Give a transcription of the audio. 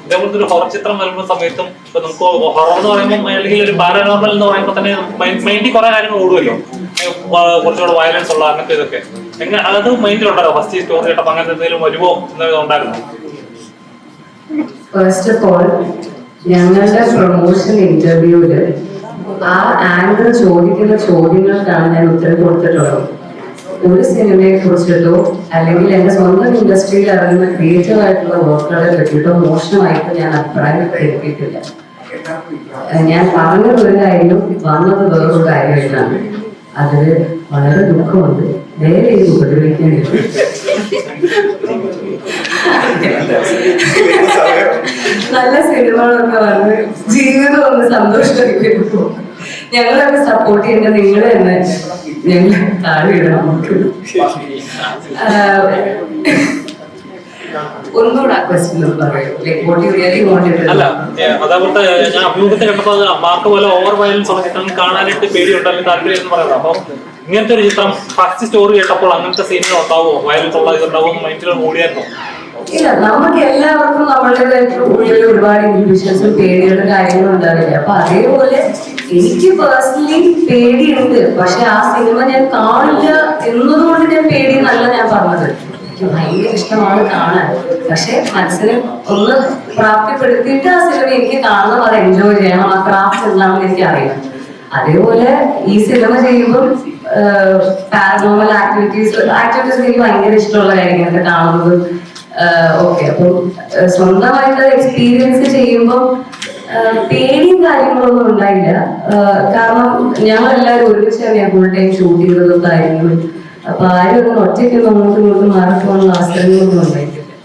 ഇതേപോലത്തെ ഒരു ഹൊറർ ചിത്രം വരുന്ന സമയത്തും ഇപ്പൊ നമുക്ക് ഹൊറർ എന്ന് പറയുമ്പോൾ അല്ലെങ്കിൽ ഒരു പാരനോർമൽ എന്ന് പറയുമ്പോൾ തന്നെ മൈൻഡിൽ കുറെ കാര്യങ്ങൾ ഓടുമല്ലോ, കുറച്ചുകൂടെ വയലൻസ് ഉള്ള അങ്ങനത്തെ ഇതൊക്കെ. എങ്ങനെ അത് മൈൻഡിലുണ്ടല്ലോ ഫസ്റ്റ് സ്റ്റോറി കേട്ടപ്പോൾ അങ്ങനത്തെ എന്തെങ്കിലും വരുമോ ഉണ്ടായിരുന്നു? ഫസ്റ്റ് ഓഫ് ഓൾ ഞങ്ങളുടെ പ്രൊമോഷൻ ഇന്റർവ്യൂവില് ആ ആങ്കർ ചോദിക്കുന്ന ചോദ്യങ്ങൾക്കാണ് ഞാൻ ഉത്തരം കൊടുത്തിട്ടുള്ളത്. ഒരു സിനിമയെ കുറിച്ചിട്ടോ അല്ലെങ്കിൽ എന്റെ സ്വന്തം ഇൻഡസ്ട്രിയിൽ ഇറങ്ങുന്ന ക്രിയേറ്റീവ് ആയിട്ടുള്ള വർക്കുകളെ പറ്റിയിട്ടോ മോശമായിട്ട് ഞാൻ അഭിപ്രായം പ്രകടിപ്പിക്കില്ല. ഞാൻ പറഞ്ഞത് ഒരു കാര്യവും വന്നത് വേറൊരു കാര്യമായിട്ടാണ്. അതില് വളരെ ദുഃഖമുണ്ട്. നേരെ ഇത് ഉപദ്രവിക്കേണ്ടി നല്ല സിനിമകളൊക്കെ വന്ന് ജീവിതം ഒന്ന് സന്തോഷമായിരിക്കും. ഞങ്ങളൊക്കെ സപ്പോർട്ട് ചെയ്യുന്ന നിങ്ങൾ തന്നെ ഞങ്ങൾ താഴെ ഇടണം. ഒന്നുകൂടെ ആ ക്വസ്റ്റ്യൻ പറയൂ. Like what you really wanted. അല്ല അതേപോലത്തെ ഞാൻ അഭിമുഖത്തെ കണ്ടപ്പോൾ മാർക്ക് പോലെ ഓവർ വയലൻസ് ഉള്ള ചിത്രം കാണാനായിട്ട് പേടിയുണ്ടല്ലോ, താല്പര്യം എന്ന് പറയുന്നത്. അപ്പം ഇങ്ങനത്തെ ഒരു ചിത്രം ഫസ്റ്റ് സ്റ്റോറി കേട്ടപ്പോൾ അങ്ങനത്തെ സീനുകൾ ഉണ്ടാവുമോ, വയലൻസ് ഉള്ള ഇതുണ്ടാവുമോ മൈൻഡിൽ ഓടിയായിരുന്നോ? ഇല്ല, നമുക്ക് എല്ലാവർക്കും നമ്മളുടേതായിട്ട് ഉള്ളിൽ ഒരുപാട് ഇൻഹിബിഷൻസും പേടികളും കാര്യങ്ങളും ഉണ്ടാവില്ല. അപ്പൊ അതേപോലെ എനിക്ക് പേഴ്സണലി പേടിയുണ്ട്. പക്ഷെ ആ സിനിമ ഞാൻ കാണില്ല എന്നതുകൊണ്ട് ഞാൻ പേടി എന്നല്ല ഞാൻ പറഞ്ഞത്. എനിക്ക് ഭയങ്കര ഇഷ്ടമാണ് കാണാൻ. പക്ഷെ മനസ്സിനെ ഒന്ന് പ്രാപ്തിപ്പെടുത്തിയിട്ട് ആ സിനിമ എനിക്ക് കാണണം, അത് എൻജോയ് ചെയ്യണം, ആ ക്രാഫ്റ്റ് എന്താണെന്ന് എനിക്ക് അറിയാം. അതേപോലെ ഈ സിനിമ ചെയ്യുമ്പോൾ പാരനോർമൽ ആക്ടിവിറ്റീസ് എനിക്ക് ഭയങ്കര ഇഷ്ടമുള്ള കാര്യങ്ങളൊക്കെ കാണുന്നത്. ഓക്കെ, അപ്പൊ സ്വന്തമായിട്ട് എക്സ്പീരിയൻസ് ചെയ്യുമ്പോൾ പേടിയും കാര്യങ്ങളൊന്നും ഉണ്ടായില്ല. കാരണം ഞങ്ങളെല്ലാവരും ഒരുമിച്ച് തന്നെയാണ് ഫുൾ ടൈം ഷൂട്ട് ചെയ്തതും കാര്യങ്ങളും. അപ്പൊ ആരും ഒന്നും ഒറ്റയ്ക്കൊന്നും അങ്ങോട്ടും ഇങ്ങോട്ടും മാറിപ്പോകാനുള്ള അവസരങ്ങളൊന്നും ഉണ്ടായില്ല.